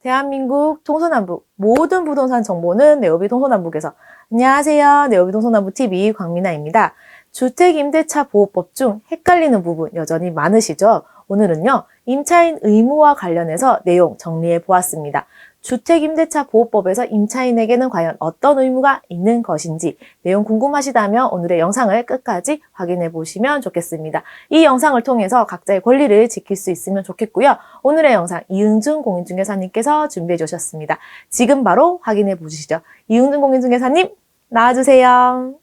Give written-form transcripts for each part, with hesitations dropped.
대한민국 동서남북 모든 부동산 정보는 네오비 동서남북에서. 안녕하세요. 네오비 동서남북TV 광민아입니다. 주택임대차보호법 중 헷갈리는 부분 여전히 많으시죠? 오늘은요, 임차인 의무와 관련해서 내용 정리해 보았습니다. 주택임대차보호법에서 임차인에게는 과연 어떤 의무가 있는 것인지 내용 궁금하시다면 오늘의 영상을 끝까지 확인해 보시면 좋겠습니다. 이 영상을 통해서 각자의 권리를 지킬 수 있으면 좋겠고요. 오늘의 영상 이은준 공인중개사님께서 준비해 주셨습니다. 지금 바로 확인해 보시죠. 이은준 공인중개사님 나와주세요.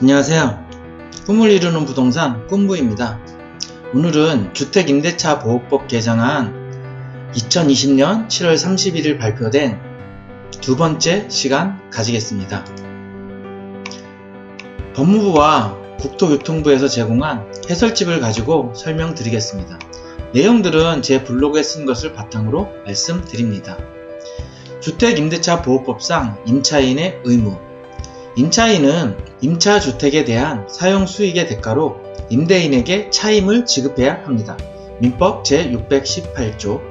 안녕하세요. 꿈을 이루는 부동산 꿈부입니다. 오늘은 주택임대차보호법 개정안 2020년 7월 31일 발표된 두 번째 시간 가지겠습니다. 법무부와 국토교통부에서 제공한 해설집을 가지고 설명드리겠습니다. 내용들은 제 블로그에 쓴 것을 바탕으로 말씀드립니다. 주택임대차보호법상 임차인의 의무. 임차인은 임차주택에 대한 사용수익의 대가로 임대인에게 차임을 지급해야 합니다. 민법 제618조.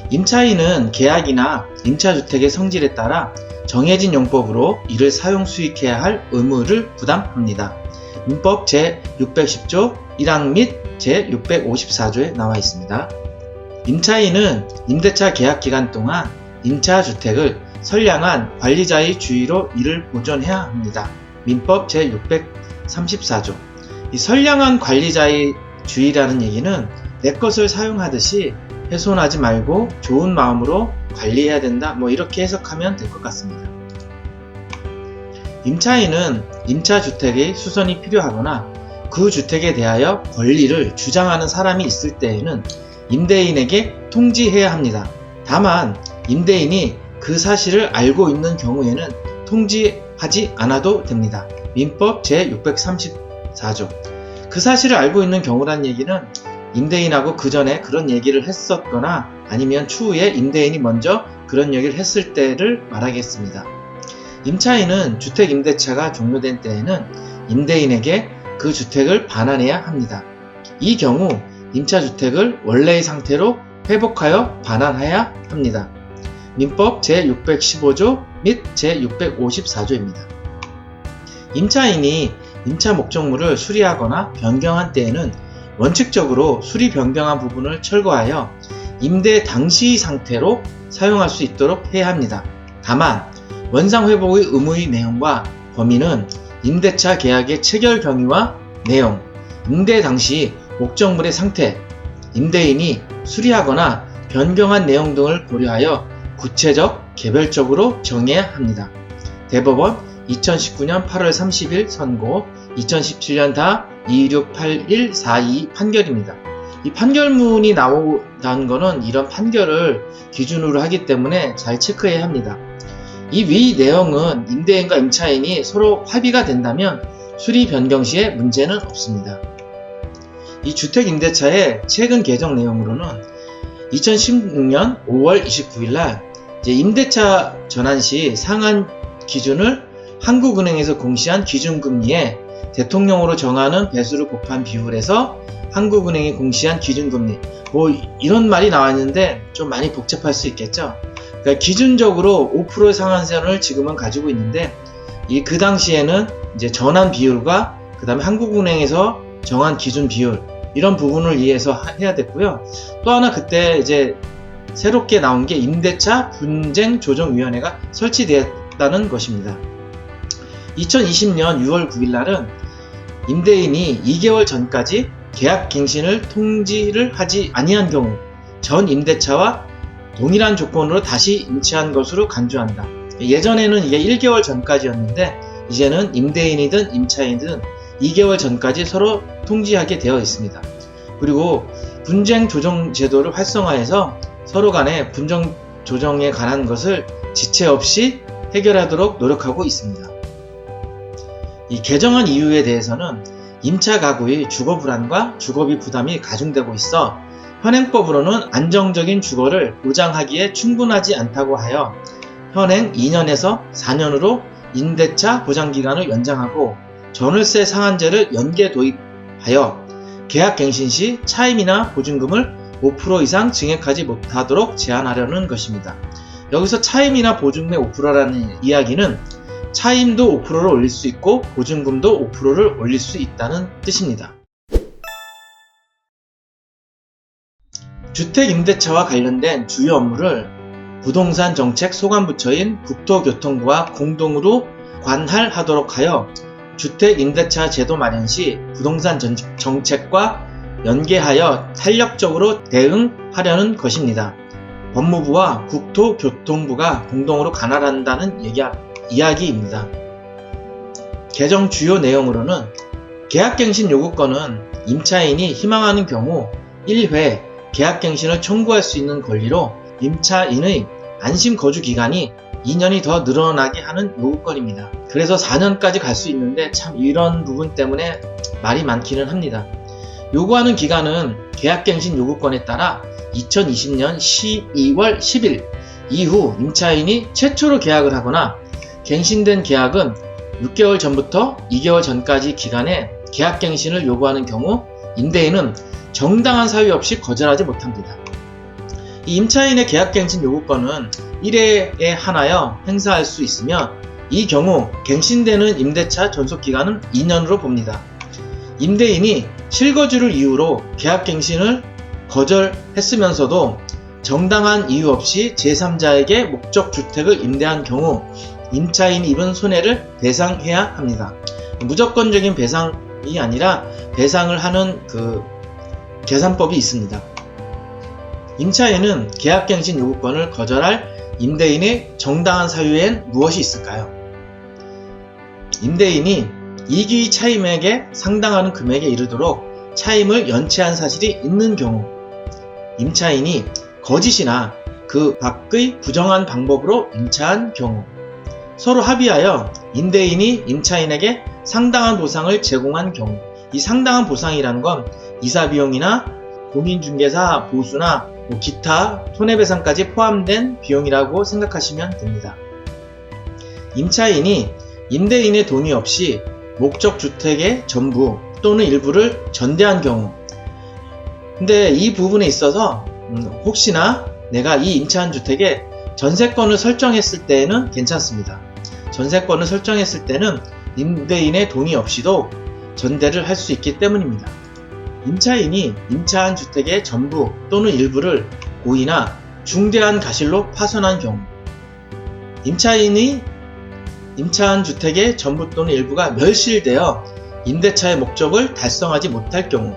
임차인은 계약이나 임차주택의 성질에 따라 정해진 용법으로 이를 사용수익해야 할 의무를 부담합니다. 민법 제610조 1항 및 제654조에 나와 있습니다. 임차인은 임대차 계약기간 동안 임차주택을 선량한 관리자의 주의로 이를 보존해야 합니다. 민법 제634조. 이 선량한 관리자의 주의라는 얘기는 내 것을 사용하듯이 훼손하지 말고 좋은 마음으로 관리해야 된다. 이렇게 해석하면 될 것 같습니다. 임차인은 임차주택의 수선이 필요하거나 그 주택에 대하여 권리를 주장하는 사람이 있을 때에는 임대인에게 통지해야 합니다. 다만 임대인이 그 사실을 알고 있는 경우에는 통지하지 않아도 됩니다. 민법 제634조. 그 사실을 알고 있는 경우란 얘기는 임대인하고 그 전에 그런 얘기를 했었거나 아니면 추후에 임대인이 먼저 그런 얘기를 했을 때를 말하겠습니다. 임차인은 주택임대차가 종료된 때에는 임대인에게 그 주택을 반환해야 합니다. 이 경우 임차주택을 원래의 상태로 회복하여 반환해야 합니다. 민법 제615조 및 제654조입니다. 임차인이 임차 목적물을 수리하거나 변경한 때에는 원칙적으로 수리 변경한 부분을 철거하여 임대 당시의 상태로 사용할 수 있도록 해야 합니다. 다만 원상 회복의 의무의 내용과 범위는 임대차 계약의 체결 경위와 내용, 임대 당시 목적물의 상태, 임대인이 수리하거나 변경한 내용 등을 고려하여 구체적, 개별적으로 정해야 합니다. 대법원 2019년 8월 30일 선고, 2017년 다 268142 판결입니다. 이 판결문이 나온다는 것은 이런 판결을 기준으로 하기 때문에 잘 체크해야 합니다. 이 위 내용은 임대인과 임차인이 서로 합의가 된다면 수리 변경 시에 문제는 없습니다. 이 주택임대차의 최근 개정 내용으로는 2016년 5월 29일 날 임대차 전환 시 상한 기준을 한국은행에서 공시한 기준금리에 대통령으로 정하는 배수를 곱한 비율에서 한국은행이 공시한 기준금리, 이런 말이 나왔는데 좀 많이 복잡할 수 있겠죠. 그러니까 기준적으로 5% 상한선을 지금은 가지고 있는데 그 당시에는 이제 전환 비율과 그 다음에 한국은행에서 정한 기준 비율, 이런 부분을 이해해서 해야 됐고요. 또 하나 그때 이제 새롭게 나온 게 임대차 분쟁조정위원회가 설치되었다는 것입니다. 2020년 6월 9일 날은 임대인이 2개월 전까지 계약 갱신을 통지를 하지 아니한 경우 전 임대차와 동일한 조건으로 다시 임차한 것으로 간주한다. 예전에는 이게 1개월 전까지였는데 이제는 임대인이든 임차인이든 2개월 전까지 서로 통지하게 되어 있습니다. 그리고 분쟁조정 제도를 활성화해서 서로 간의 분쟁 조정에 관한 것을 지체 없이 해결하도록 노력하고 있습니다. 이 개정안 이유에 대해서는 임차 가구의 주거 불안과 주거비 부담이 가중되고 있어 현행법으로는 안정적인 주거를 보장하기에 충분하지 않다고 하여 현행 2년에서 4년으로 임대차 보장기간을 연장하고 전월세 상한제를 연계 도입 하여 계약갱신 시 차임이나 보증금을 5% 이상 증액하지 못하도록 제한하려는 것입니다. 여기서 차임이나 보증금의 5%라는 이야기는 차임도 5%를 올릴 수 있고 보증금도 5%를 올릴 수 있다는 뜻입니다. 주택임대차와 관련된 주요 업무를 부동산 정책 소관부처인 국토교통부와 공동으로 관할하도록 하여 주택임대차 제도 마련 시 부동산 정책과 연계하여 탄력적으로 대응하려는 것입니다. 법무부와 국토교통부가 공동으로 관할한다는 이야기입니다. 개정 주요 내용으로는 계약갱신 요구권은 임차인이 희망하는 경우 1회 계약갱신을 청구할 수 있는 권리로 임차인의 안심 거주 기간이 2년이 더 늘어나게 하는 요구권입니다. 그래서 4년까지 갈 수 있는데 참 이런 부분 때문에 말이 많기는 합니다. 요구하는 기간은 계약갱신 요구권에 따라 2020년 12월 10일 이후 임차인이 최초로 계약을 하거나 갱신된 계약은 6개월 전부터 2개월 전까지 기간에 계약갱신을 요구하는 경우 임대인은 정당한 사유 없이 거절하지 못합니다. 이 임차인의 계약갱신 요구권은 1회에 하나여 행사할 수 있으며 이 경우 갱신되는 임대차 존속기간은 2년으로 봅니다. 임대인이 실거주를 이유로 계약갱신을 거절했으면서도 정당한 이유 없이 제3자에게 목적주택을 임대한 경우 임차인이 입은 손해를 배상해야 합니다. 무조건적인 배상이 아니라 배상을 하는 계산법이 있습니다. 임차인은 계약갱신 요구권을 거절할 임대인의 정당한 사유엔 무엇이 있을까요? 임대인이 이기 차임액에 상당하는 금액에 이르도록 차임을 연체한 사실이 있는 경우, 임차인이 거짓이나 그 밖의 부정한 방법으로 임차한 경우, 서로 합의하여 임대인이 임차인에게 상당한 보상을 제공한 경우, 이 상당한 보상이라는 건 이사비용이나 공인중개사 보수나 기타 손해배상까지 포함된 비용이라고 생각하시면 됩니다. 임차인이 임대인의 동의 없이 목적주택의 전부 또는 일부를 전대한 경우, 근데 이 부분에 있어서 혹시나 내가 이 임차한 주택에 전세권을 설정했을 때에는 괜찮습니다. 전세권을 설정했을 때는 임대인의 동의 없이도 전대를 할 수 있기 때문입니다. 임차인이 임차한 주택의 전부 또는 일부를 고의나 중대한 가실로 파손한 경우, 임차인이 임차한 주택의 전부 또는 일부가 멸실되어 임대차의 목적을 달성하지 못할 경우,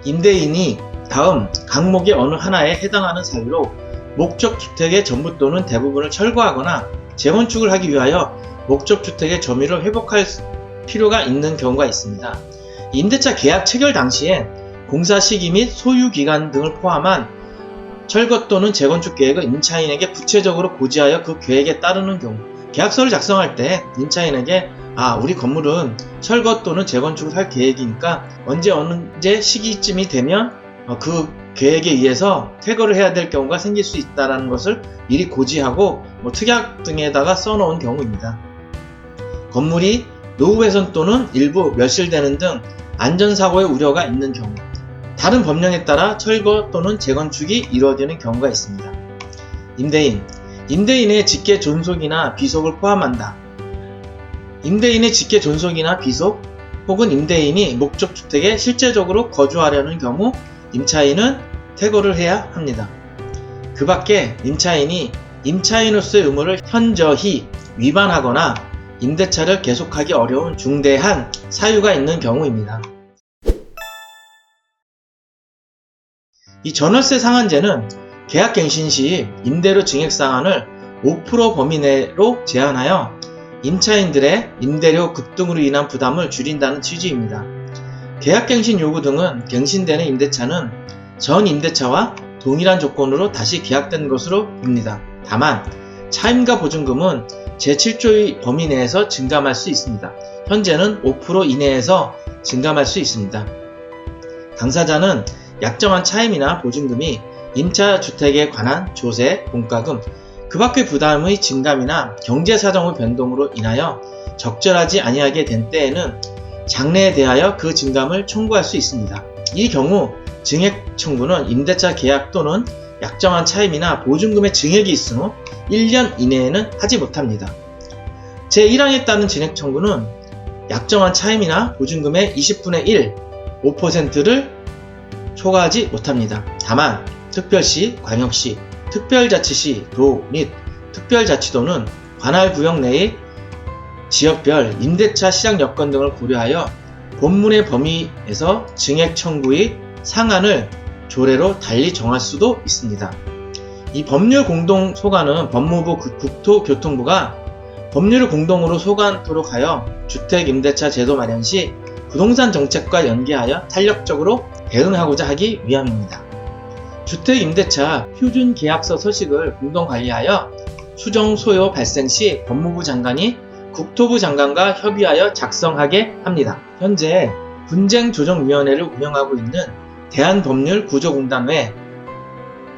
임대인이 다음 항목의 어느 하나에 해당하는 사유로 목적주택의 전부 또는 대부분을 철거하거나 재건축을 하기 위하여 목적주택의 점유를 회복할 필요가 있는 경우가 있습니다. 임대차 계약 체결 당시에 공사 시기 및 소유 기간 등을 포함한 철거 또는 재건축 계획을 임차인에게 구체적으로 고지하여 그 계획에 따르는 경우, 계약서를 작성할 때 임차인에게 우리 건물은 철거 또는 재건축을 할 계획이니까 언제 시기쯤이 되면 그 계획에 의해서 퇴거를 해야 될 경우가 생길 수 있다는 것을 미리 고지하고 특약 등에다가 써놓은 경우입니다. 건물이 노후훼손 또는 일부 멸실되는 등 안전사고의 우려가 있는 경우, 다른 법령에 따라 철거 또는 재건축이 이루어지는 경우가 있습니다. 임대인의 직계 존속이나 비속을 포함한다. 임대인의 직계 존속이나 비속 혹은 임대인이 목적주택에 실제적으로 거주하려는 경우 임차인은 퇴거를 해야 합니다. 그 밖에 임차인이 임차인으로서의 의무를 현저히 위반하거나 임대차를 계속하기 어려운 중대한 사유가 있는 경우입니다. 이 전월세 상한제는 계약갱신 시 임대료 증액 상한을 5% 범위 내로 제한하여 임차인들의 임대료 급등으로 인한 부담을 줄인다는 취지입니다. 계약갱신 요구 등은 갱신되는 임대차는 전 임대차와 동일한 조건으로 다시 계약된 것으로 봅니다. 다만 차임과 보증금은 제7조의 범위 내에서 증감할 수 있습니다. 현재는 5% 이내에서 증감할 수 있습니다. 당사자는 약정한 차임이나 보증금이 임차주택에 관한 조세, 공과금, 그 밖의 부담의 증감이나 경제사정의 변동으로 인하여 적절하지 아니하게 된 때에는 장래에 대하여 그 증감을 청구할 수 있습니다. 이 경우 증액 청구는 임대차 계약 또는 약정한 차임이나 보증금의 증액이 있은 후 1년 이내에는 하지 못합니다. 제1항에 따른 증액 청구는 약정한 차임이나 보증금의 20분의 1, 5%를 초과하지 못합니다. 다만 특별시, 광역시, 특별자치시, 도 및 특별자치도는 관할 구역 내의 지역별 임대차 시장 여건 등을 고려하여 본문의 범위에서 증액 청구의 상한을 조례로 달리 정할 수도 있습니다. 이 법률 공동 소관은 법무부 국토교통부가 법률을 공동으로 소관토록 하여 주택 임대차 제도 마련 시 부동산 정책과 연계하여 탄력적으로 대응하고자 하기 위함입니다. 주택 임대차 표준 계약서 서식을 공동 관리하여 수정 소요 발생 시 법무부 장관이 국토부 장관과 협의하여 작성하게 합니다. 현재 분쟁조정위원회를 운영하고 있는 대한법률구조공단 외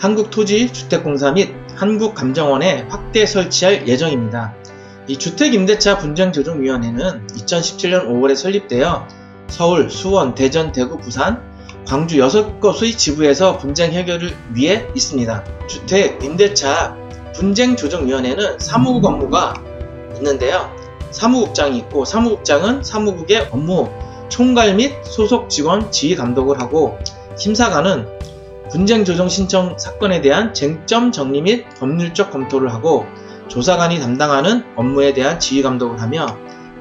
한국토지주택공사 및 한국감정원에 확대 설치할 예정입니다. 이 주택임대차 분쟁조정위원회는 2017년 5월에 설립되어 서울, 수원, 대전, 대구, 부산, 광주 6곳의 지부에서 분쟁 해결을 위해 있습니다. 주택임대차 분쟁조정위원회는 사무국 업무가 있는데요. 사무국장이 있고 사무국장은 사무국의 업무 총괄 및 소속 직원 지휘 감독을 하고 심사관은 분쟁 조정 신청 사건에 대한 쟁점 정리 및 법률적 검토를 하고 조사관이 담당하는 업무에 대한 지휘 감독을 하며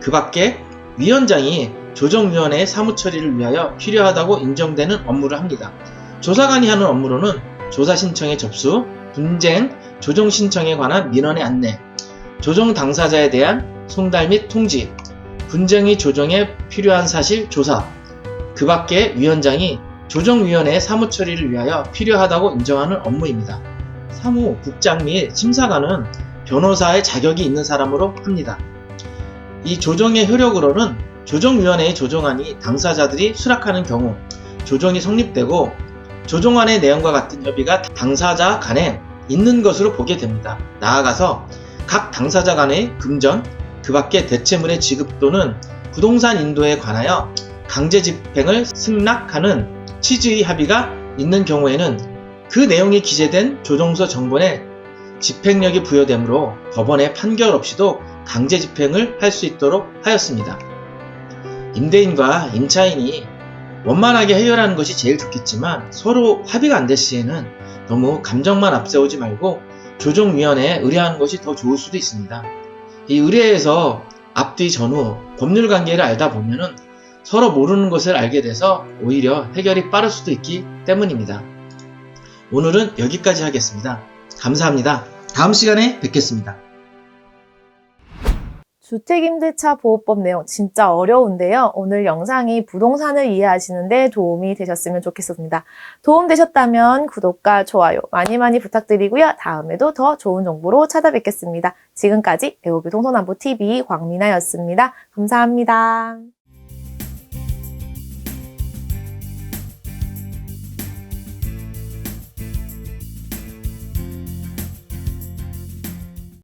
그 밖에 위원장이 조정위원회의 사무 처리를 위하여 필요하다고 인정되는 업무를 합니다. 조사관이 하는 업무로는 조사 신청의 접수, 분쟁 조정 신청에 관한 민원의 안내, 조정 당사자에 대한 송달 및 통지, 분쟁의 조정에 필요한 사실 조사, 그 밖에 위원장이 조정위원회의 사무 처리를 위하여 필요하다고 인정하는 업무입니다. 사무국장 및 심사관은 변호사의 자격이 있는 사람으로 합니다. 이 조정의 효력으로는 조정위원회의 조정안이 당사자들이 수락하는 경우 조정이 성립되고 조정안의 내용과 같은 협의가 당사자 간에 있는 것으로 보게 됩니다. 나아가서 각 당사자 간의 금전, 그 밖에 대체물의 지급 또는 부동산 인도에 관하여 강제 집행을 승낙하는 취지의 합의가 있는 경우에는 그 내용이 기재된 조정서 정본에 집행력이 부여되므로 법원의 판결 없이도 강제 집행을 할 수 있도록 하였습니다. 임대인과 임차인이 원만하게 해결하는 것이 제일 좋겠지만 서로 합의가 안 될 시에는 너무 감정만 앞세우지 말고 조정위원회에 의뢰하는 것이 더 좋을 수도 있습니다. 이 의뢰에서 앞뒤 전후 법률 관계를 알다 보면은 서로 모르는 것을 알게 돼서 오히려 해결이 빠를 수도 있기 때문입니다. 오늘은 여기까지 하겠습니다. 감사합니다. 다음 시간에 뵙겠습니다. 주택임대차 보호법 내용 진짜 어려운데요. 오늘 영상이 부동산을 이해하시는데 도움이 되셨으면 좋겠습니다. 도움되셨다면 구독과 좋아요 많이 부탁드리고요. 다음에도 더 좋은 정보로 찾아뵙겠습니다. 지금까지 에오비 동서남북TV 광미나였습니다. 감사합니다.